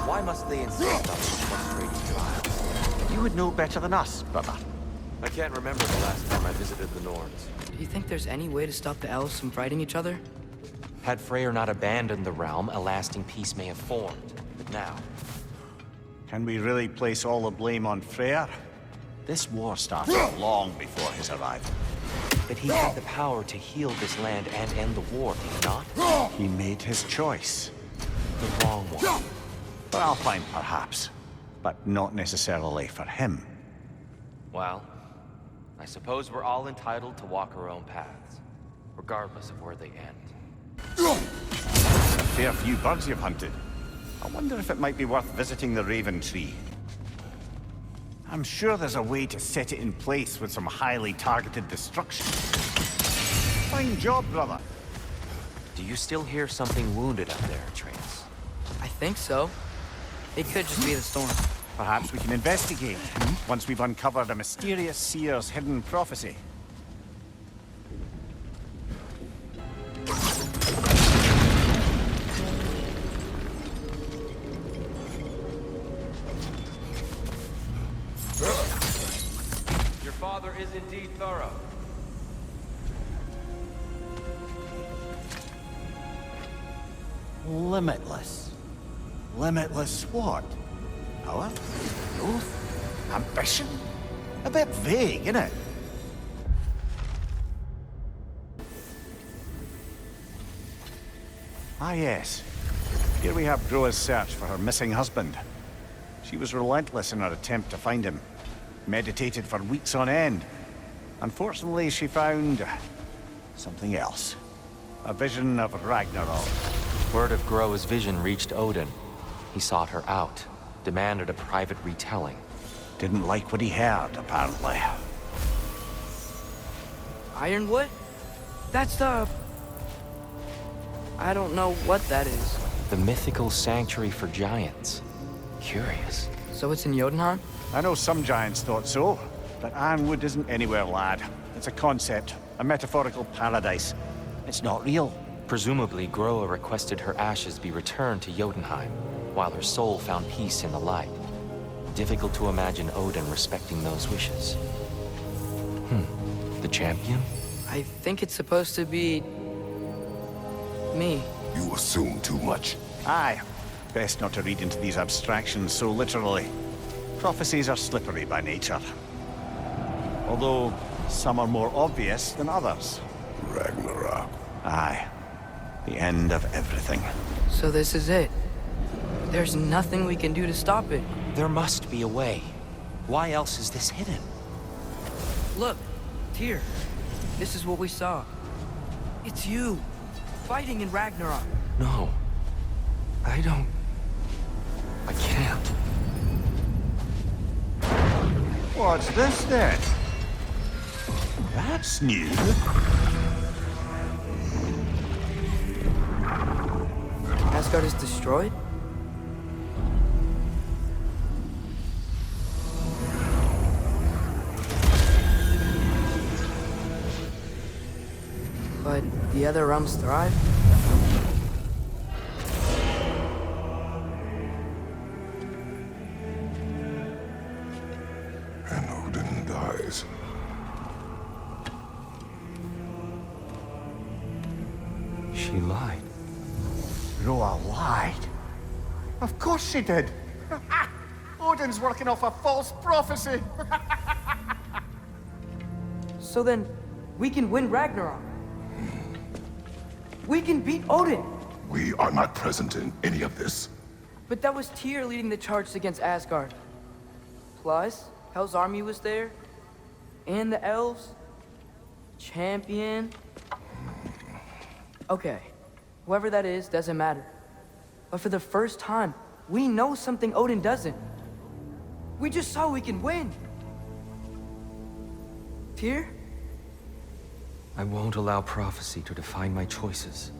Why must they insist on these frustrating trials? You would know better than us, brother. I can't remember the last time I visited the Norns. Do you think there's any way to stop the elves from fighting each other? Had Freyr not abandoned the realm, a lasting peace may have formed. But now, Can we really place all the blame on Freyr? This war started long before his arrival. but he had the power to heal this land and end the war, did he not? He made his choice. The wrong one. For Alpine, perhaps, but not necessarily for him. Well, I suppose we're all entitled to walk our own paths, regardless of where they end. A fair few birds you've hunted. I wonder if it might be worth visiting the Raven Tree. I'm sure there's a way to set it in place with some highly targeted destruction. Fine job, brother. Do you still hear something wounded up there, Atreus? I think so. It could just be the storm. Perhaps we can investigate, once we've uncovered a mysterious seer's hidden prophecy. Your father is indeed thorough. Limitless. Limitless what? Power? Growth? Ambition? A bit vague, isn't it? Ah, yes. Here we have Groa's search for her missing husband. She was relentless in her attempt to find him. Meditated for weeks on end. Unfortunately, she found something else. A vision of Ragnarok. Word of Groa's vision reached Odin. He sought her out, demanded a private retelling. Didn't like what he heard, apparently. Ironwood? That's the... I don't know what that is. The mythical sanctuary for giants. Curious. So it's in Jotunheim? I know some giants thought so, but Ironwood isn't anywhere, lad. It's a concept, a metaphorical paradise. It's not real. Presumably, Groa requested her ashes be returned to Jotunheim, while her soul found peace in the light. Difficult to imagine Odin respecting those wishes. The champion? I think it's supposed to be... me. You assume too much. Aye. Best not to read into these abstractions so literally. Prophecies are slippery by nature. Although, some are more obvious than others. Ragnarok. Aye. The end of everything. So this is it. There's nothing we can do to stop it. There must be a way. Why else is this hidden? Look, Tyr. This is what we saw. It's you, fighting in Ragnarok. No. I don't... I can't. What's this then? That's new. Asgard is destroyed? But the other realms thrive? And Odin dies. She lied. Groa lied. Of course she did. Odin's working off a false prophecy. So then, we can win Ragnarok. We can beat Odin. We are not present in any of this. But that was Tyr leading the charge against Asgard. Plus, Hell's army was there. And the elves. Champion. Okay. Whoever that is, doesn't matter. But for the first time, we know something Odin doesn't. We just saw we can win. Tyr? I won't allow prophecy to define my choices.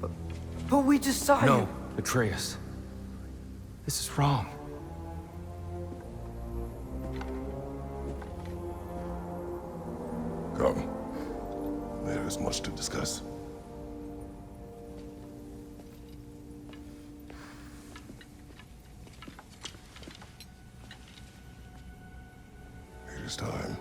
But we just saw No, you. Atreus. This is wrong. Come. There is much to discuss. his time.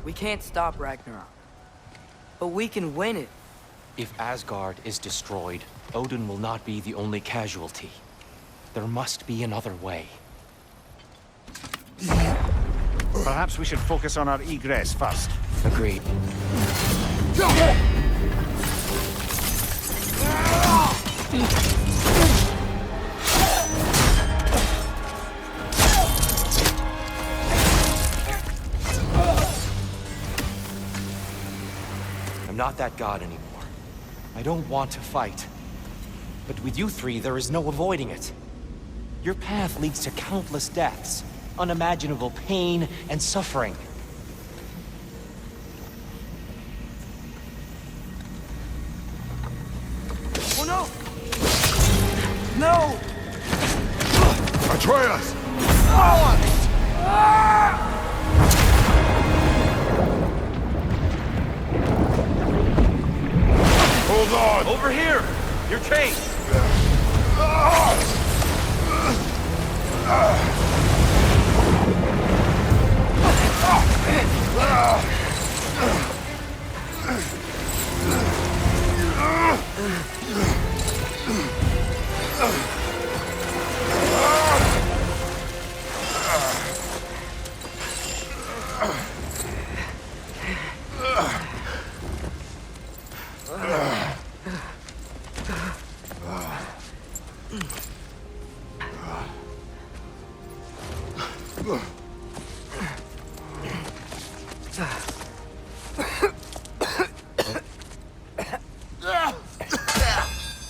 We can't stop Ragnarok, but we can win it. If Asgard is destroyed, Odin will not be the only casualty. There must be another way. Perhaps we should focus on our egress first. Agreed. I'm not that god anymore. I don't want to fight. But with you three, there is no avoiding it. Your path leads to countless deaths, unimaginable pain and suffering. Oh no! No! Atreus! Hold on! Over here! You're chased!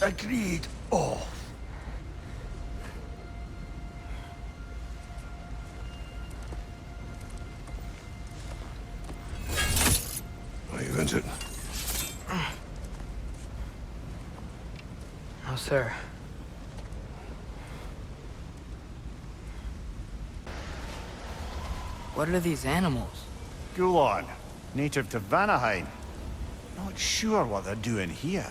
Agreed. Oh. Are you injured? No, sir. What are these animals? Gulon, native to Vanaheim. Not sure what they're doing here.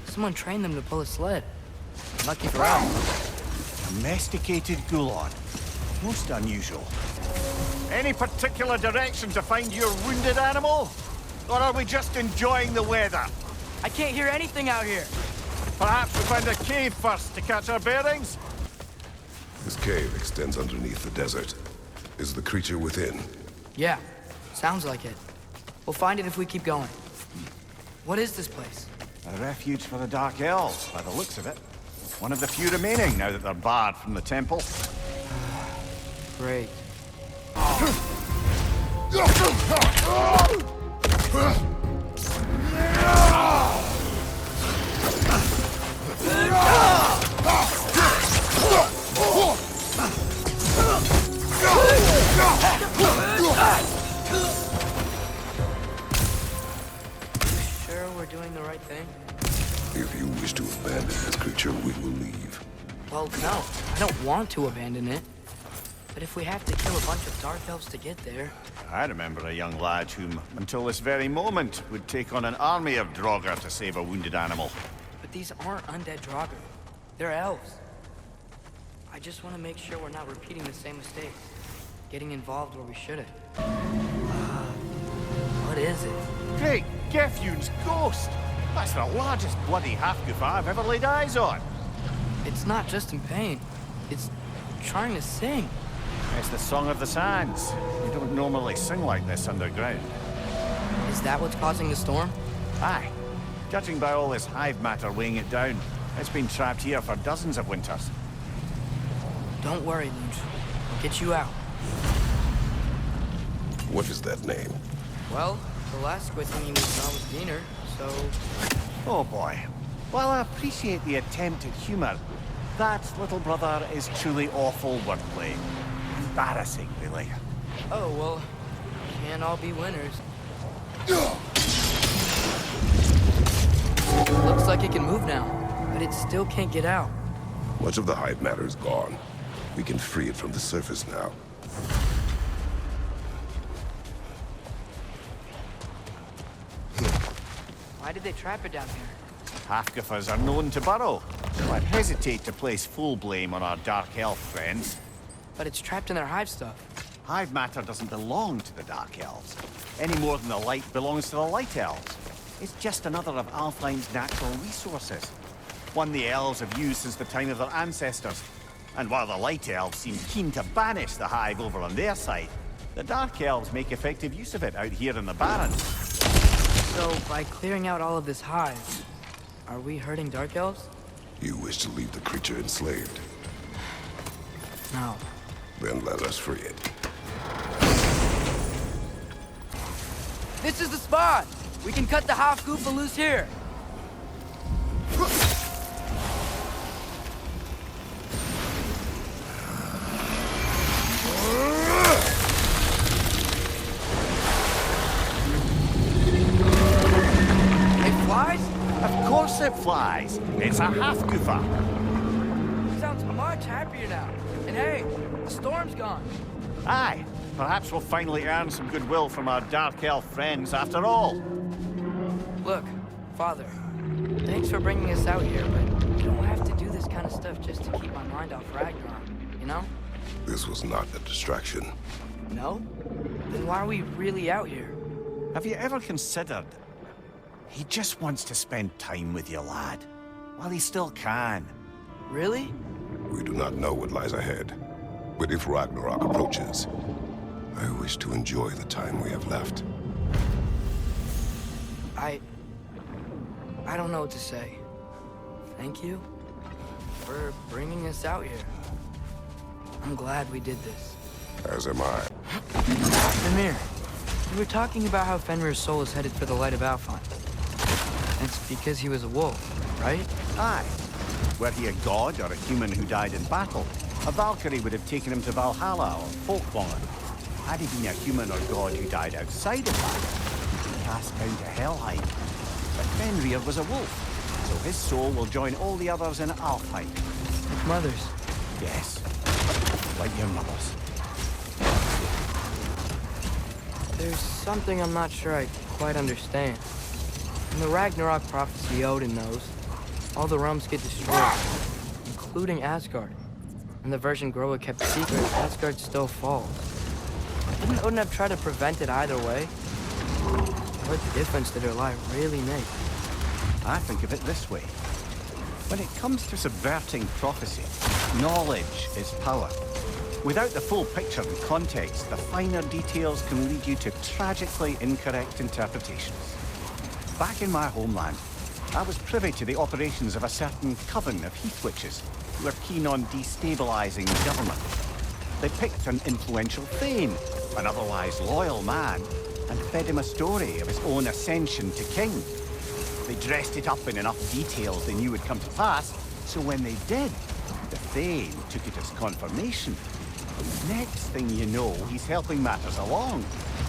Someone trained them to pull a sled. Lucky for us. Domesticated Gulon. Most unusual. Any particular direction to find your wounded animal? Or are we just enjoying the weather? I can't hear anything out here. Perhaps we find a cave first to catch our bearings? This cave extends underneath the desert. Is the creature within? Yeah, sounds like it. We'll find it if we keep going. What is this place? A refuge for the Dark Elves, by the looks of it. One of the few remaining now that they're barred from the temple. Great. Sure we're doing the right thing? If you wish to abandon this creature, we will leave. Well, no. I don't want to abandon it. But if we have to kill a bunch of Dark Elves to get there... I remember a young lad whom, until this very moment, would take on an army of Draugr to save a wounded animal. But these aren't undead Draugr. They're elves. I just want to make sure we're not repeating the same mistakes. Getting involved where we shouldn't. What is it? Great Gefjun's ghost! That's the largest bloody half-goof I've ever laid eyes on. It's not just in pain. It's trying to sing. It's the Song of the Sands. We don't normally sing like this underground. Is that what's causing the storm? Aye. Judging by all this hive matter weighing it down, it's been trapped here for dozens of winters. Don't worry, Luge. I'll get you out. What is that name? Well, the last squid thing we saw was Diener, so... Oh boy. While I appreciate the attempt at humor, that, little brother, is truly awful wordplay. Embarrassing, really. Oh, well, can't all be winners. Looks like it can move now, but it still can't get out. Much of the hive matter is gone. We can free it from the surface now. Why did they trap it down here? Half-goofers are known to burrow, so I'd hesitate to place full blame on our Dark Elf friends. But it's trapped in their hive stuff. Hive matter doesn't belong to the Dark Elves, any more than the light belongs to the Light Elves. It's just another of Alfheim's natural resources. One the elves have used since the time of their ancestors. And while the Light Elves seem keen to banish the hive over on their side, the Dark Elves make effective use of it out here in the Barrens. So, by clearing out all of this hive, are we hurting Dark Elves? You wish to leave the creature enslaved? No. Then let us free it. This is the spot! We can cut the half goofa loose here! It flies? Of course it flies. It's a half-goofa. Sounds much happier now. And hey, the storm's gone. Aye, perhaps we'll finally earn some goodwill from our Dark Elf friends after all. Look, Father, thanks for bringing us out here, but you don't have to do this kind of stuff just to keep my mind off Ragnarok, you know? This was not a distraction. No? Then why are we really out here? Have you ever considered... He just wants to spend time with you, lad. While he still can. Really? We do not know what lies ahead. But if Ragnarok approaches, I wish to enjoy the time we have left. I don't know what to say. Thank you for bringing us out here. I'm glad we did this. As am I. Mimir, you were talking about how Fenrir's soul is headed for the light of Alfheim. It's because he was a wolf, right? Aye. Were he a god or a human who died in battle, a Valkyrie would have taken him to Valhalla or Folkvang. Had he been a human or god who died outside of battle, he'd be cast down to Helheim. But Fenrir was a wolf, so his soul will join all the others in Alfheim. Like mothers. Yes, like your mothers. There's something I'm not sure I quite understand. In the Ragnarok prophecy Odin knows, all the realms get destroyed, including Asgard. And the version Groa kept secret, Asgard still falls. Wouldn't Odin have tried to prevent it either way? What difference did her lie really make? I think of it this way. When it comes to subverting prophecy, knowledge is power. Without the full picture and context, the finer details can lead you to tragically incorrect interpretations. Back in my homeland, I was privy to the operations of a certain coven of heath witches who were keen on destabilizing the government. They picked an influential Thane, an otherwise loyal man, and fed him a story of his own ascension to king. They dressed it up in enough details they knew would come to pass, so when they did, the Thane took it as confirmation. Next thing you know, he's helping matters along.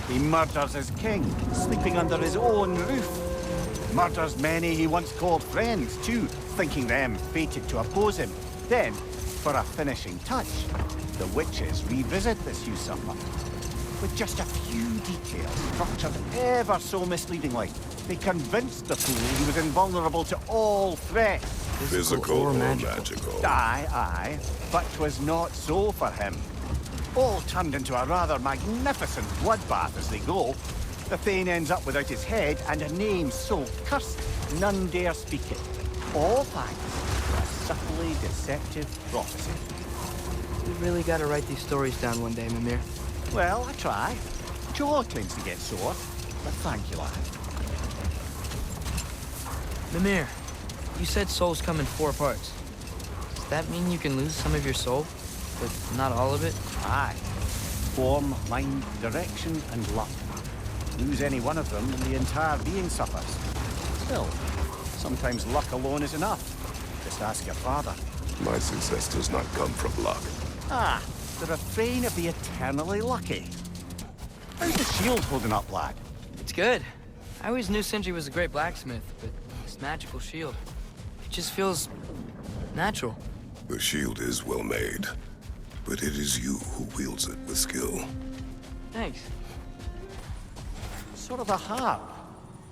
He murders his king, sleeping under his own roof. Murders many he once called friends, too, thinking them fated to oppose him. Then, for a finishing touch, the witches revisit this usurper. With just a few details structured ever so misleadingly, they convinced the fool he was invulnerable to all threats. Physical or magical? Aye, aye, but 'twas not so for him. All turned into a rather magnificent bloodbath as they go. The Thane ends up without his head and a name so cursed none dare speak it. All thanks to a subtly deceptive prophecy. We really gotta write these stories down one day, Mimir. Well, I try. Jaw tends to get sore, but thank you, lad. Mimir, you said souls come in 4 parts. Does that mean you can lose some of your soul, but not all of it? Aye. Form, mind, direction, and luck. Lose any one of them and the entire being suffers. Still, sometimes luck alone is enough. Just ask your father. My success does not come from luck. Ah, the refrain of the eternally lucky. How's the shield holding up, lad? It's good. I always knew Sindri was a great blacksmith, but this magical shield, it just feels natural. The shield is well made, but it is you who wields it with skill. Thanks. Sort of a harp.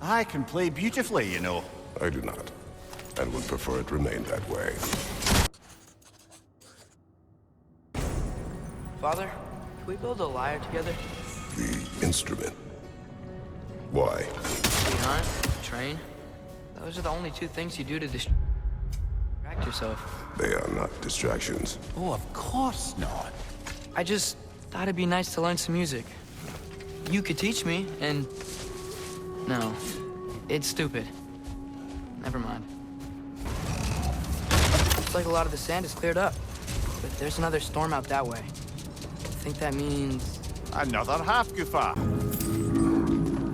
I can play beautifully, you know. I do not, and would prefer it remain that way. Father, can we build a lyre together? The instrument. Why? You hunt, train. Those are the only two things you do to distract yourself. They are not distractions. Oh, of course not. I just thought it'd be nice to learn some music. You could teach me, and... No, it's stupid. Never mind. Looks like a lot of the sand is cleared up, but there's another storm out that way. I think that means... Another half goofa.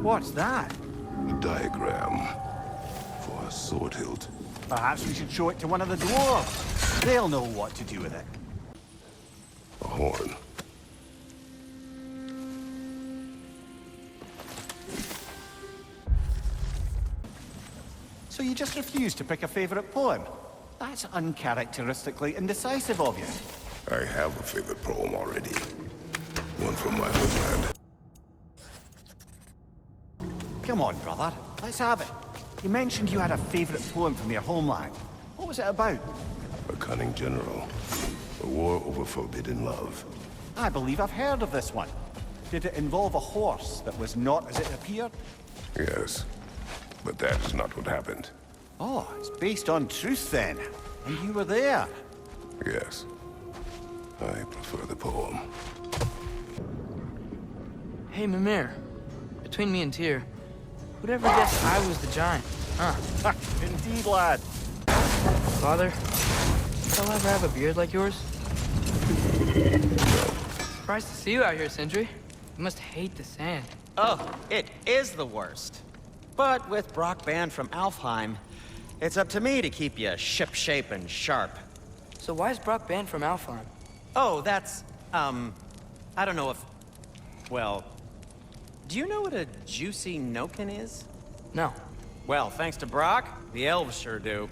What's that? A diagram for a sword hilt. Perhaps we should show it to one of the dwarves. They'll know what to do with it. A horn. So you just refuse to pick a favorite poem? That's uncharacteristically indecisive of you. I have a favorite poem already. One from my homeland. Come on, brother. Let's have it. You mentioned you had a favorite poem from your homeland. What was it about? A cunning general. A war over forbidden love. I believe I've heard of this one. Did it involve a horse that was not as it appeared? Yes, but that is not what happened. Oh, it's based on truth then. And you were there. Yes. I prefer the poem. Hey, Mimir. Between me and Tyr, who'd ever guess I was the giant? Huh? Indeed, lad. Father, did I ever have a beard like yours? Surprised to see you out here, Sindri. You must hate the sand. Oh, it is the worst. But with Brock banned from Alfheim, it's up to me to keep you shipshape and sharp. So why is Brock banned from Alfheim? Oh, that's, I don't know if... Well, do you know what a juicy noken is? No. Well, thanks to Brock, the elves sure do.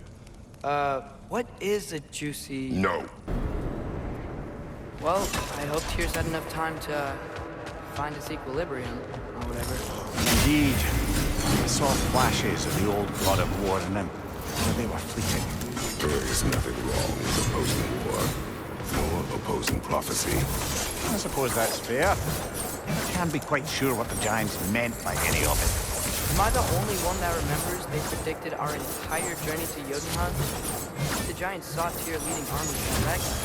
What is a juicy... No. Well, I hope Tyr's had enough time to find his equilibrium, or whatever. Indeed. I saw flashes of the old god of war in them, but they were fleeting. There is nothing wrong with opposing war, nor opposing prophecy. I suppose that's fair. I can't be quite sure what the giants meant by any of it. Am I the only one that remembers they predicted our entire journey to Jotunheim? The giants saw Tyr leading armies in Ragnarok.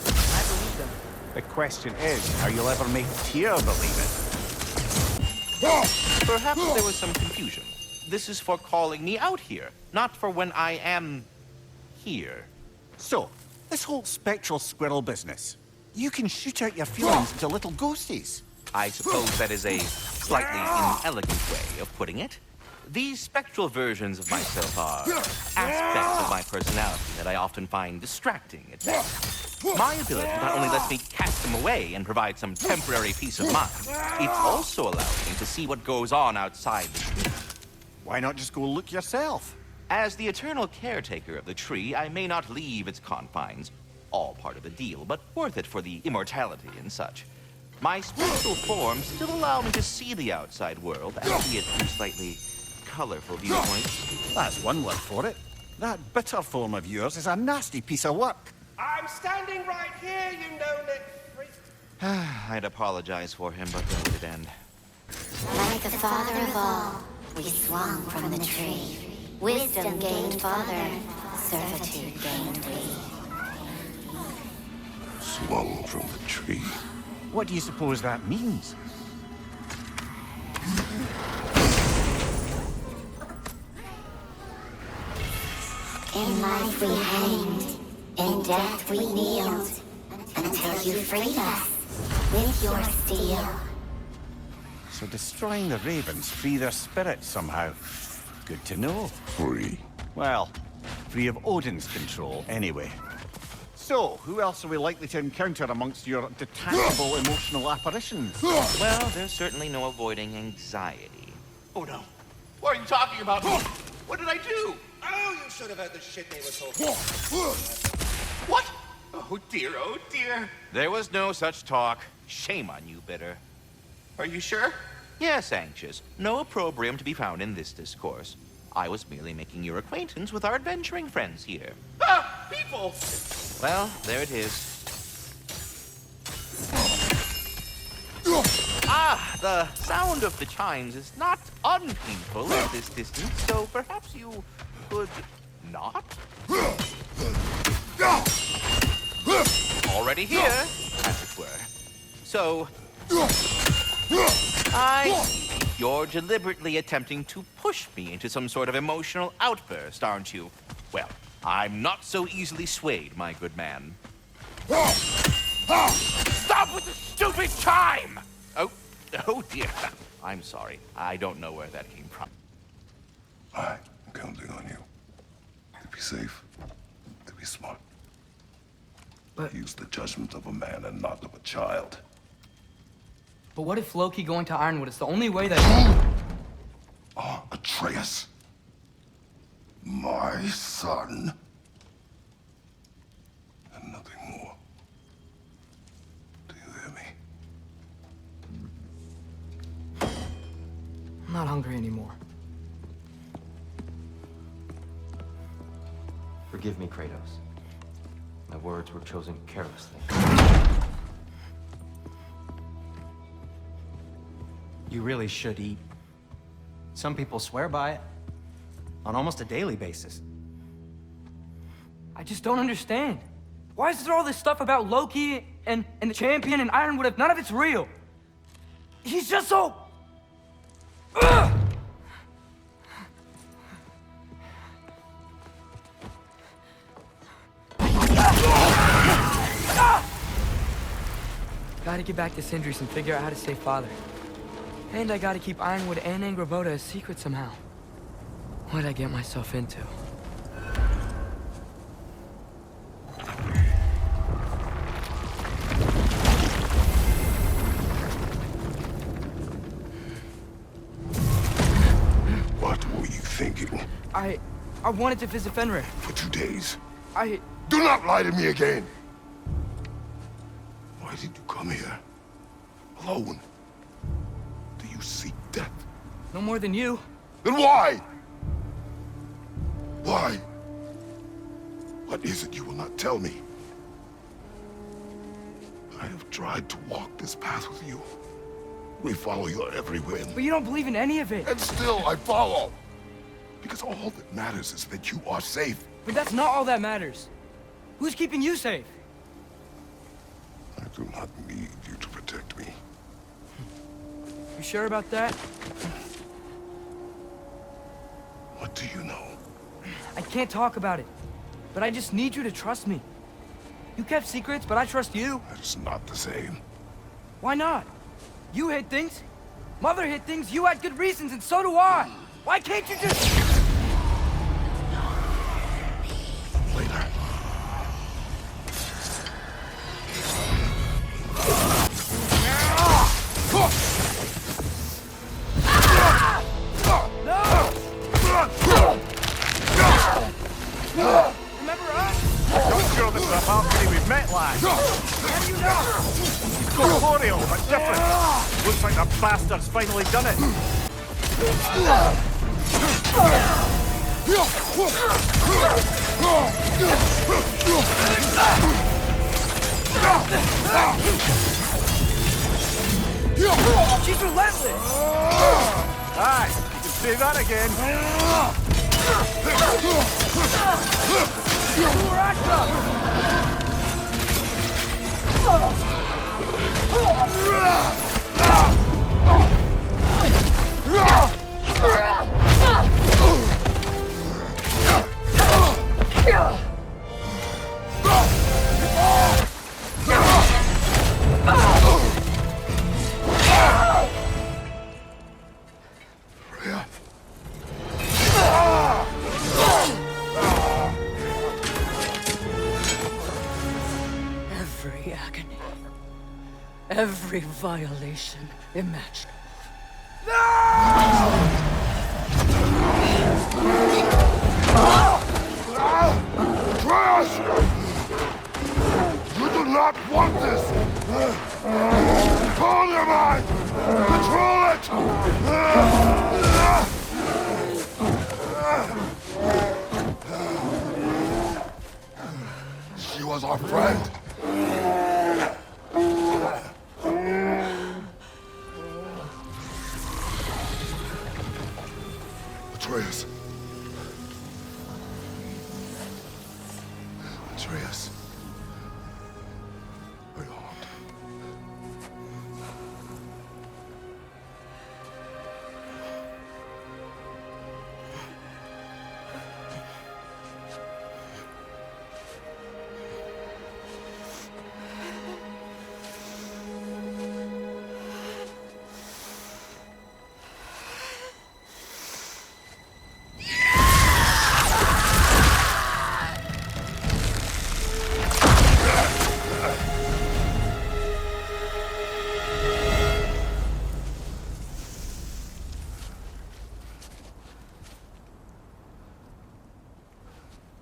I believe them. The question is how you'll ever make Tyr believe it. Perhaps there was some confusion. This is for calling me out here, not for when I am here. So, this whole spectral squirrel business. You can shoot out your feelings into little ghosties. I suppose that is a slightly inelegant way of putting it. These spectral versions of myself are aspects of my personality that I often find distracting at best. My ability not only lets me cast them away and provide some temporary peace of mind, it also allows me to see what goes on outside the tree. Why not just go look yourself? As the eternal caretaker of the tree, I may not leave its confines. All part of the deal, but worth it for the immortality and such. My spiritual forms still allow me to see the outside world, albeit through slightly colorful viewpoints. That's one word for it. That bitter form of yours is a nasty piece of work. I'm standing right here, you no-lit freak. I'd apologize for him, but that would end. Like the father of all, we swung from the tree. Wisdom gained father, servitude gained we. Swung from the tree. What do you suppose that means? In life we hanged, in death we kneeled, until you freed us with your steel. So destroying the ravens free their spirits somehow. Good to know. Free. Well, free of Odin's control, anyway. So, who else are we likely to encounter amongst your detachable emotional apparitions? Well, there's certainly no avoiding anxiety. Oh no. What are you talking about? What did I do? Oh, you should have heard the shit they were talking. What? Oh dear, oh dear. There was no such talk. Shame on you, Bitter. Are you sure? Yes, Anxious. No opprobrium to be found in this discourse. I was merely making your acquaintance with our adventuring friends here. Ah, people! Well, there it is. Ah, the sound of the chimes is not unpainful at this distance, so perhaps you could not? Already here, as it were. So, I see. You're deliberately attempting to push me into some sort of emotional outburst, aren't you? Well, I'm not so easily swayed, my good man. Stop with the stupid chime! Oh dear. I'm sorry. I don't know where that came from. I'm counting on you. To be safe, to be smart. But- Use the judgment of a man and not of a child. But what if Loki going to Ironwood is the only way that... Atreus. My son. And nothing more. Do you hear me? I'm not hungry anymore. Forgive me, Kratos. My words were chosen carelessly. You really should eat. Some people swear by it. On almost a daily basis. I just don't understand. Why is there all this stuff about Loki and the champion and Ironwood if none of it's real? He's just so... Ugh! Gotta get back to Sindri's and figure out how to save Father. And I gotta keep Ironwood and Angravoda a secret somehow. What'd I get myself into? What were you thinking? I wanted to visit Fenrir. For 2 days? I... Do not lie to me again! Why did you come here? Alone? Do you seek death? No more than you. Then why? Why? What is it you will not tell me? I have tried to walk this path with you. We follow your every whim. But you don't believe in any of it. And still I follow. Because all that matters is that you are safe. But that's not all that matters. Who's keeping you safe? I do not need you to protect me. You sure about that? What do you know? I can't talk about it. But I just need you to trust me. You kept secrets, but I trust you. That is not the same. Why not? You hid things. Mother hid things. You had good reasons, and so do I. Why can't you just... Later. Remember us? Don't throw this up after we've met, lad. How do you know? Corporeal, but different. Looks like the bastard's finally done it. She's relentless. Aye, you can say that again. Every agony, every violation imaginable. Atreus! You do not want this! Control your mind! Control it! was our friend. Atreus. Atreus. My lord.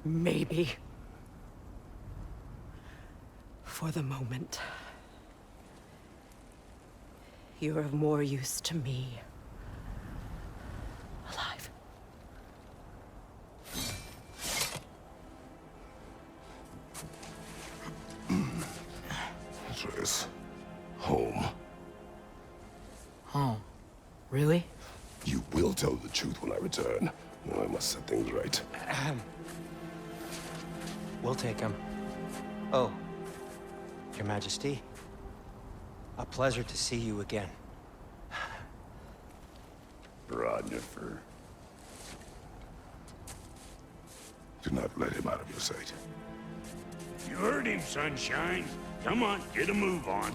Maybe. For the moment. You're of more use to me. Alive. Atreus. Home. Oh, really? You will tell the truth when I return. Now I must set things right. We'll take him. Oh, Your Majesty. A pleasure to see you again. Rodnifer. Do not let him out of your sight. You heard him, Sunshine. Come on, get a move on.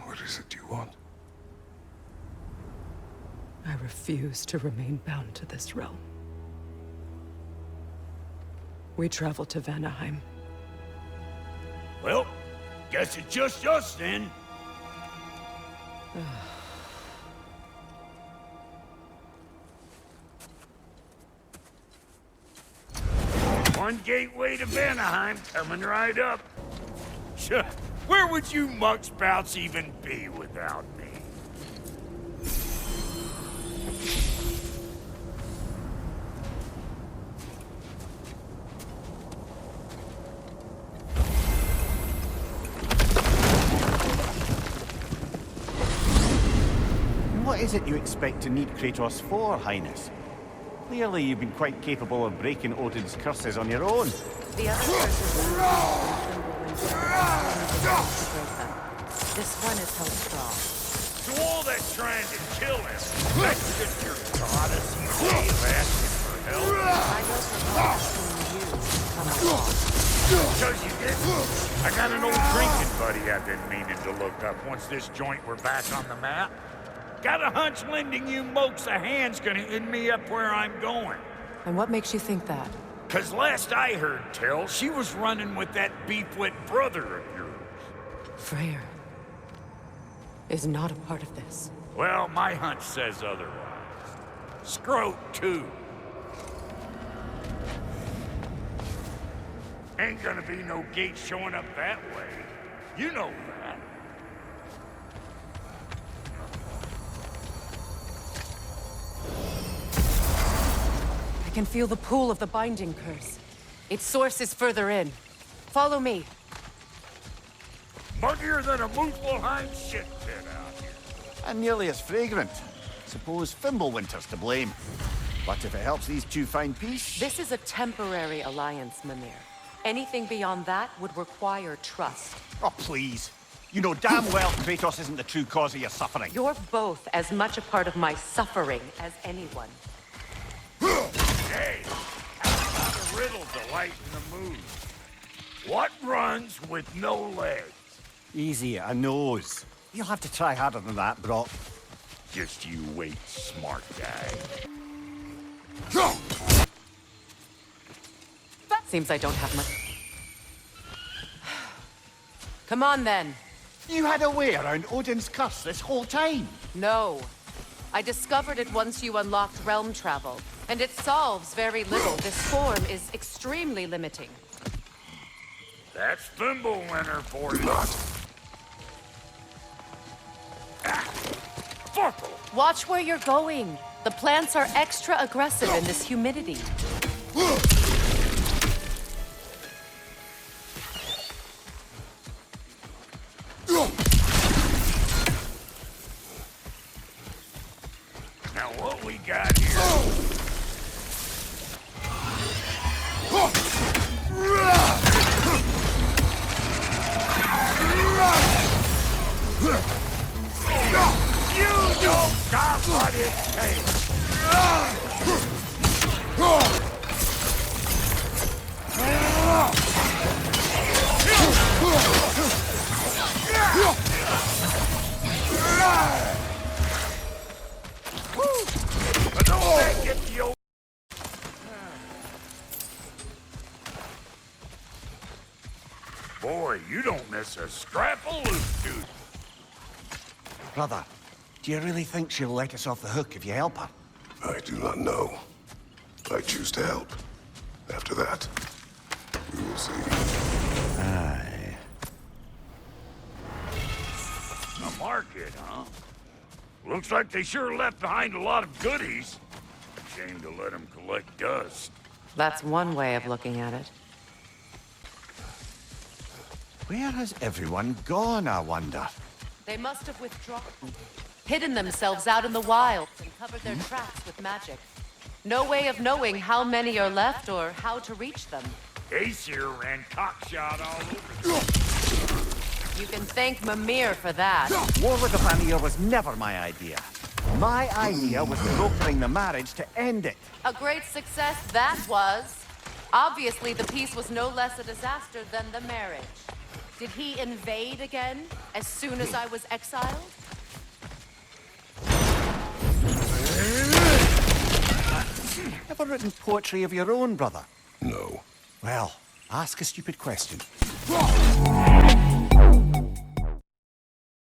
What is it you want? I refuse to remain bound to this realm. We travel to Vanaheim. Well, guess it's just us then. One gateway to Vanaheim coming right up. Sure, where would you muckspouts even be without me? What is it you expect to need Kratos for, Highness? Clearly you've been quite capable of breaking Odin's curses on your own. The other curses This one is held strong. To all that trying to kill us, that's just your goddessy way of asking for help. I wasn't asking you to come along. Because you didn't. I got an old drinking buddy I've been meaning to look up once this joint were back on the map. Got a hunch lending you mokes a hand's gonna end me up where I'm going. And what makes you think that? 'Cause last I heard tell, she was running with that beef-wit brother of yours. Freyr is not a part of this. Well, my hunch says otherwise. Scroat, too. Ain't gonna be no gate showing up that way. You know that. I can feel the pull of the binding curse. Its source is further in. Follow me. Muggier than a Muspelheim shit pit out here. And nearly as fragrant. Suppose Fimbulwinter's to blame. But if it helps these two find peace... This is a temporary alliance, Mimir. Anything beyond that would require trust. Oh, please. You know damn well Kratos isn't the true cause of your suffering. You're both as much a part of my suffering as anyone. Hey, how about a riddle to lighten the mood? What runs with no legs? Easy, a nose. You'll have to try harder than that, Brock. Just you wait, smart guy. Seems I don't have much. Come on, then. You had a way around Odin's curse this whole time. No. I discovered it once you unlocked realm travel, and it solves very little. This form is extremely limiting. That's Fimbulwinter for you. Not. Ah, Farkle! Watch where you're going. The plants are extra aggressive in this humidity. Now what we got here? You don't got what it takes. But don't make it the old... Boy, you don't miss a scrap of loot, dude. Brother, do you really think she'll let us off the hook if you help her? I do not know. I choose to help. After that, we will see. Aye. A market, huh? Looks like they sure left behind a lot of goodies. Shame to let them collect dust. That's one way of looking at it. Where has everyone gone, I wonder? They must have withdrawn, hidden themselves out in the wild, and covered their tracks with magic. No way of knowing how many are left or how to reach them. Aesir ran cockshot all over. You can thank Mimir for that. War with the Mimir was never my idea. My idea was brokering the marriage to end it. A great success that was. Obviously, the peace was no less a disaster than the marriage. Did he invade again, as soon as I was exiled? Ever written poetry of your own, brother? No. Well, ask a stupid question.